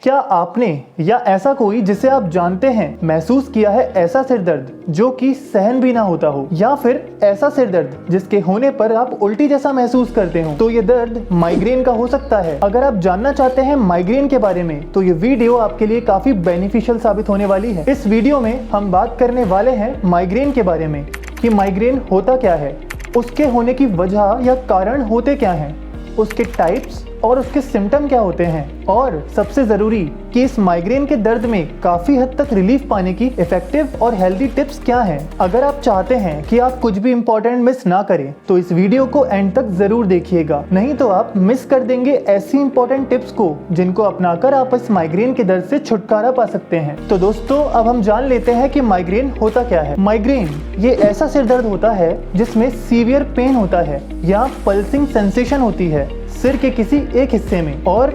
क्या आपने या ऐसा कोई जिसे आप जानते हैं महसूस किया है ऐसा सिर दर्द जो कि सहन भी ना होता हो, या फिर ऐसा सिर दर्द जिसके होने पर आप उल्टी जैसा महसूस करते हो? तो ये दर्द माइग्रेन का हो सकता है। अगर आप जानना चाहते हैं माइग्रेन के बारे में तो ये वीडियो आपके लिए काफी बेनिफिशियल साबित होने वाली है। इस वीडियो में हम बात करने वाले हैं माइग्रेन के बारे में कि माइग्रेन होता क्या है, उसके होने की वजह या कारण होते क्या हैं, उसके टाइप्स और उसके सिम्टम क्या होते हैं, और सबसे ज़रूरी कि इस माइग्रेन के दर्द में काफ़ी हद तक रिलीफ पाने की इफेक्टिव और हेल्दी टिप्स क्या हैं। अगर आप चाहते हैं कि आप कुछ भी इम्पोर्टेंट मिस ना करें तो इस वीडियो को एंड तक ज़रूर देखिएगा, नहीं तो आप मिस कर देंगे ऐसी इंपॉर्टेंट टिप्स को जिनको अपनाकर आप इस माइग्रेन के दर्द से छुटकारा पा सकते हैं। तो दोस्तों, अब हम जान लेते हैं कि माइग्रेन होता क्या है। माइग्रेन ये ऐसा सिर दर्द होता है जिसमें सीवियर पेन होता है या पल्सिंग सेंसेशन होती है सिर के किसी एक हिस्से में, और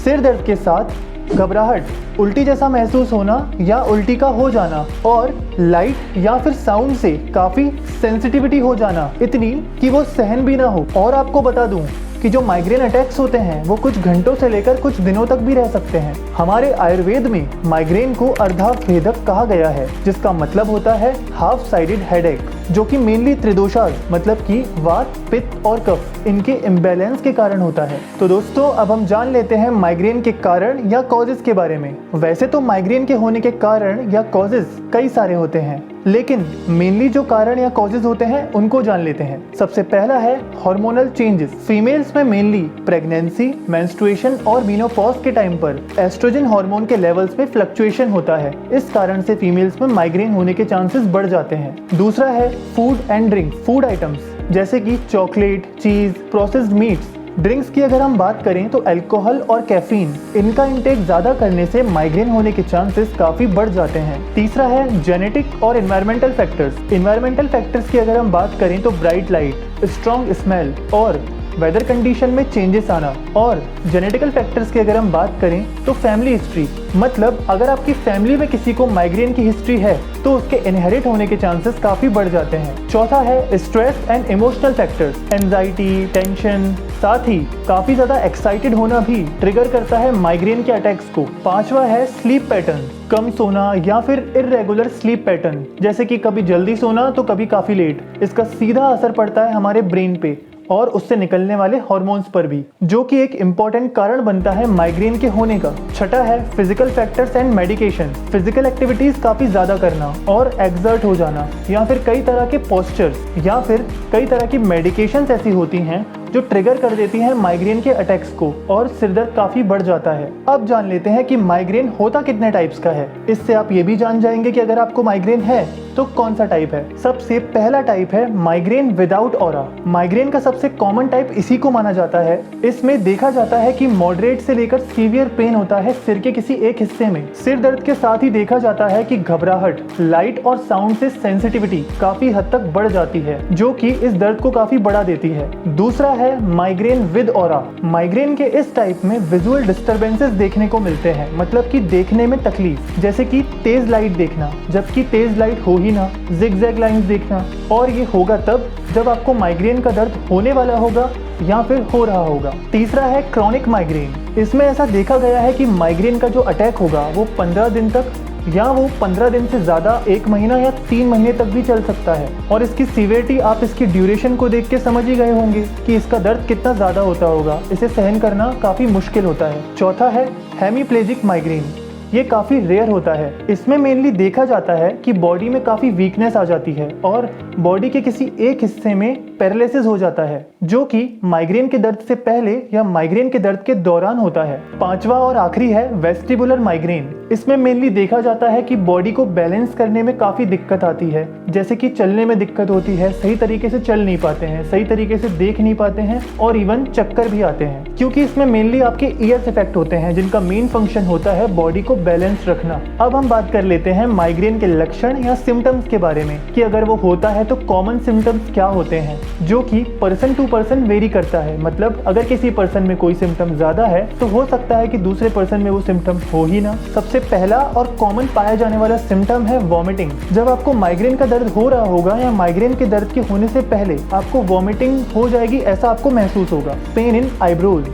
सिर दर्द के साथ घबराहट, उल्टी जैसा महसूस होना या उल्टी का हो जाना, और लाइट या फिर साउंड से काफ़ी सेंसिटिविटी हो जाना, इतनी कि वो सहन भी ना हो। और आपको बता दूं कि जो माइग्रेन अटैक्स होते हैं वो कुछ घंटों से लेकर कुछ दिनों तक भी रह सकते हैं। हमारे आयुर्वेद में माइग्रेन को अर्धाभेदक कहा गया है, जिसका मतलब होता है हाफ साइडेड हेडेक, जो कि मेनली त्रिदोषाज मतलब कि वात, पित्त और कफ, इनके इम्बैलेंस के कारण होता है। तो दोस्तों, अब हम जान लेते हैं माइग्रेन के कारण या कॉजेज के बारे में। वैसे तो माइग्रेन के होने के कारण या कॉजेज कई सारे होते हैं, लेकिन मेनली जो कारण या कॉजेज होते हैं उनको जान लेते हैं। सबसे पहला है हार्मोनल चेंजेस। फीमेल्स में मेनली प्रेगनेंसी, मेंस्ट्रुएशन और मेनोपॉज के टाइम पर एस्ट्रोजन हार्मोन के लेवल्स में फ्लक्चुएशन होता है। इस कारण से फीमेल्स में माइग्रेन होने के चांसेस बढ़ जाते हैं। दूसरा है food and drink. Food items जैसे कि चॉकलेट, चीज, प्रोसेस्ड मीट्स। ड्रिंक्स की अगर हम बात करें तो अल्कोहल और कैफीन, इनका इंटेक ज़्यादा करने से माइग्रेन होने के चांसेस काफ़ी बढ़ जाते हैं। तीसरा है जेनेटिक और एनवायरमेंटल फैक्टर्स। एनवायरमेंटल फैक्टर्स की अगर हम बात करें तो ब्राइट लाइट, स्ट्रॉन्ग स्मेल और वेदर कंडीशन में चेंजेस आना। और जेनेटिकल फैक्टर्स की अगर हम बात करें तो फैमिली हिस्ट्री, मतलब अगर आपकी फैमिली में किसी को माइग्रेन की हिस्ट्री है तो उसके इनहेरिट होने के चांसेस काफ़ी बढ़ जाते हैं। चौथा है stress and emotional factors. Anxiety, tension, साथ ही काफ़ी ज़्यादा एक्साइटेड होना भी ट्रिगर करता है माइग्रेन के अटैक्स को। पांचवा है स्लीप पैटर्न। कम सोना या फिर इर्रेगुलर स्लीप पैटर्न, जैसे कि कभी जल्दी सोना तो कभी काफ़ी लेट। इसका सीधा असर पड़ता है हमारे ब्रेन पे और उससे निकलने वाले हार्मोन्स पर भी, जो कि एक इम्पॉर्टेंट कारण बनता है माइग्रेन के होने का। छठा है physical factors and medication. Physical activities काफ़ी ज़्यादा करना और एक्सर्ट हो जाना, या फिर कई तरह के पोस्चर्स या फिर कई तरह की मेडिकेशंस ऐसी होती हैं जो ट्रिगर कर देती हैं माइग्रेन के अटैक्स को, और सिरदर्द काफ़ी बढ़ जाता है। अब जान लेते हैं कि माइग्रेन होता कितने टाइप्स का है। इससे आप ये भी जान जाएंगे कि अगर आपको माइग्रेन है तो कौन सा टाइप है। सबसे पहला टाइप है माइग्रेन विदाउट ऑरा। माइग्रेन का सबसे कॉमन टाइप इसी को माना जाता है। इसमें देखा जाता है कि मॉडरेट से लेकर सीवियर पेन होता है सिर के किसी एक हिस्से में। सिर दर्द के साथ ही देखा जाता है कि घबराहट, लाइट और साउंड से सेंसिटिविटी काफी हद तक बढ़ जाती है, जो कि इस दर्द को काफी बढ़ा देती है। दूसरा है माइग्रेन विद ऑरा। माइग्रेन के इस टाइप में विजुअल डिस्टर्बेंसेस देखने को मिलते हैं, मतलब कि देखने में तकलीफ, जैसे कि तेज लाइट देखना जबकि तेज लाइट हो ही ना, जिगजैग लाइंस देखना। और ये होगा तब जब आपको माइग्रेन का दर्द होने वाला होगा या फिर हो रहा होगा। तीसरा है क्रॉनिक माइग्रेन। इसमें ऐसा देखा गया है कि माइग्रेन का जो अटैक होगा वो 15 दिन तक या वो 15 दिन से ज़्यादा 1 महीना या 3 महीने तक भी चल सकता है। और इसकी सीवियरिटी आप इसकी ड्यूरेशन को देख के समझ ही गए होंगे कि इसका दर्द कितना ज़्यादा होता होगा। इसे सहन करना काफ़ी मुश्किल होता है। चौथा है हेमीप्लेजिक माइग्रेन। ये काफ़ी रेयर होता है। इसमें मेनली देखा जाता है कि बॉडी में काफ़ी वीकनेस आ जाती है और बॉडी के किसी एक हिस्से में पैरालिसिस हो जाता है, जो कि माइग्रेन के दर्द से पहले या माइग्रेन के दर्द के दौरान होता है। पांचवा और आखिरी है वेस्टिबुलर माइग्रेन। इसमें मेनली देखा जाता है कि बॉडी को बैलेंस करने में काफ़ी दिक्कत आती है, जैसे कि चलने में दिक्कत होती है, सही तरीके से चल नहीं पाते हैं, सही तरीके से देख नहीं पाते हैं और इवन चक्कर भी आते हैं, क्योंकि इसमें मेनली आपके ईयर्स इफेक्ट होते हैं जिनका मेन फंक्शन होता है बॉडी को बैलेंस रखना। अब हम बात कर लेते हैं माइग्रेन के लक्षण या सिम्टम्स के बारे में कि अगर वो होता है तो कॉमन सिम्टम्स क्या होते हैं, जो कि पर्सन टू पर्सन वेरी करता है। मतलब अगर किसी पर्सन में कोई सिम्टम ज़्यादा है तो हो सकता है कि दूसरे पर्सन में वो सिम्टम हो ही ना। सबसे पहला और कॉमन पाया जाने वाला सिम्टम है वॉमिटिंग। जब आपको माइग्रेन का दर्द हो रहा होगा या माइग्रेन के दर्द के होने से पहले आपको वॉमिटिंग हो जाएगी, ऐसा आपको महसूस होगा। Pain in eyebrows,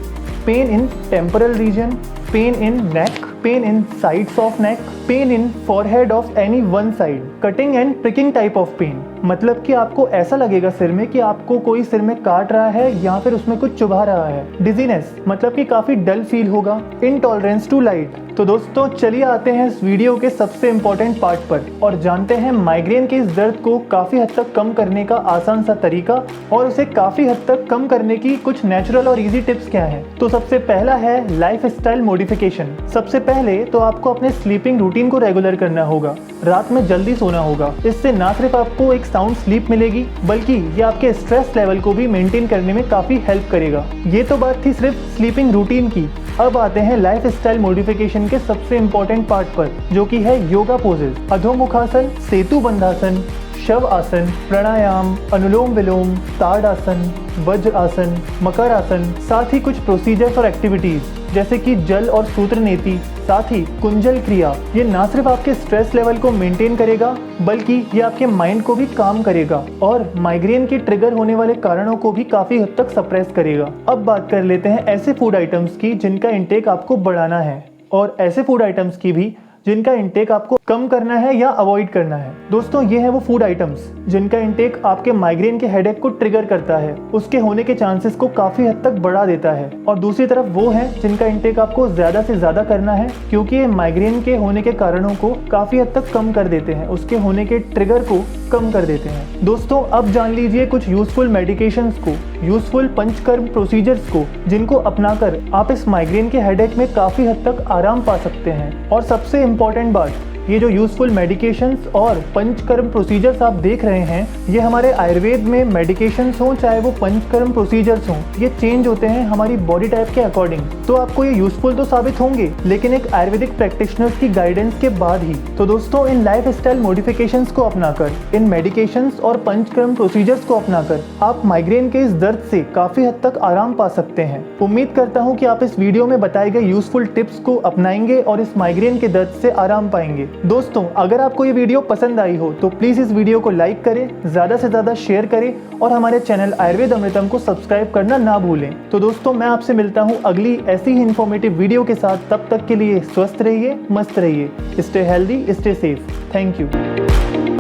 pain in temporal region, pain in neck, pain in sides of neck, pain in forehead of any one side, cutting and pricking type of pain, मतलब कि आपको ऐसा लगेगा सिर में कि आपको कोई सिर में काट रहा है या फिर उसमें कुछ चुभा रहा है। डिजीनेस, मतलब कि काफी डल फील होगा। Intolerance to light. तो दोस्तों चलिए आते हैं इस वीडियो के सबसे इम्पोर्टेंट पार्ट पर और जानते हैं माइग्रेन के इस दर्द को काफी हद तक कम करने का आसान सा तरीका और उसे काफी हद तक कम करने की कुछ नेचुरल और इजी टिप्स क्या हैं। तो सबसे पहला है लाइफस्टाइल मॉडिफिकेशन। सबसे पहले तो आपको अपने स्लीपिंग रूटीन को रेगुलर करना होगा। रात में जल्दी सोना होगा। इससे ना सिर्फ आपको एक साउंड स्लीप मिलेगी बल्कि ये आपके स्ट्रेस लेवल को भी मेंटेन करने में काफी हेल्प करेगा। ये तो बात थी सिर्फ स्लीपिंग रूटीन की। अब आते हैं लाइफस्टाइल मॉडिफिकेशन के सबसे इम्पोर्टेंट पार्ट पर, जो कि है योगा पोजेस। अधोमुखासन, सेतु बंधासन, शव आसन, प्राणायाम, अनुलोम विलोम, ताड़ासन, वज्र आसन, मकर आसन, साथ ही कुछ प्रोसीजर्स और एक्टिविटीज जैसे कि जल और सूत्र नेति, साथ ही कुंजल क्रिया। ये ना सिर्फ आपके स्ट्रेस लेवल को मेंटेन करेगा बल्कि ये आपके माइंड को भी काम करेगा और माइग्रेन के ट्रिगर होने वाले कारणों को भी काफी हद तक सप्रेस करेगा। अब बात कर लेते हैं ऐसे फूड आइटम्स की जिनका इंटेक आपको बढ़ाना है और ऐसे फूड आइटम्स की भी जिनका इंटेक आपको कम करना है या अवॉइड करना है। दोस्तों ये है वो फूड आइटम्स जिनका इंटेक आपके माइग्रेन के हेडेक को ट्रिगर करता है, उसके होने के चांसेस को काफी हद तक बढ़ा देता है। और दूसरी तरफ वो है जिनका इंटेक आपको ज्यादा से ज्यादा करना है क्योंकि ये माइग्रेन के होने के कारणों को काफी हद तक कम कर देते हैं, उसके होने के ट्रिगर को कम कर देते हैं। दोस्तों अब जान लीजिए कुछ यूजफुल मेडिकेशंस को, यूजफुल पंचकर्म प्रोसीजर्स को, जिनको अपनाकर आप इस माइग्रेन के हेडेक में काफी हद तक आराम पा सकते हैं। और सबसे इम्पोर्टेंट बात, ये जो यूजफुल मेडिकेशंस और पंचकर्म प्रोसीजर्स आप देख रहे हैं, ये हमारे आयुर्वेद में मेडिकेशंस हों चाहे वो पंचकर्म प्रोसीजर्स हों, ये चेंज होते हैं हमारी बॉडी टाइप के अकॉर्डिंग। तो आपको ये यूजफुल तो साबित होंगे लेकिन एक आयुर्वेदिक प्रैक्टिशनर्स की गाइडेंस के बाद ही। तो दोस्तों इन लाइफ स्टाइल मॉडिफिकेशंस को अपनाकर, इन मेडिकेशंस और पंचकर्म प्रोसीजर्स को अपनाकर आप माइग्रेन के इस दर्द से काफी हद तक आराम पा सकते हैं। उम्मीद करता हूँ कि आप इस वीडियो में बताए गए यूजफुल टिप्स को अपनाएंगे और इस माइग्रेन के दर्द से आराम पाएंगे। दोस्तों अगर आपको ये वीडियो पसंद आई हो तो प्लीज इस वीडियो को लाइक करें, ज्यादा से ज्यादा शेयर करें और हमारे चैनल आयुर्वेद अमृतम को सब्सक्राइब करना ना भूलें। तो दोस्तों मैं आपसे मिलता हूँ अगली ऐसी ही इन्फॉर्मेटिव वीडियो के साथ। तब तक के लिए स्वस्थ रहिए, मस्त रहिए, stay healthy, stay safe. Thank you.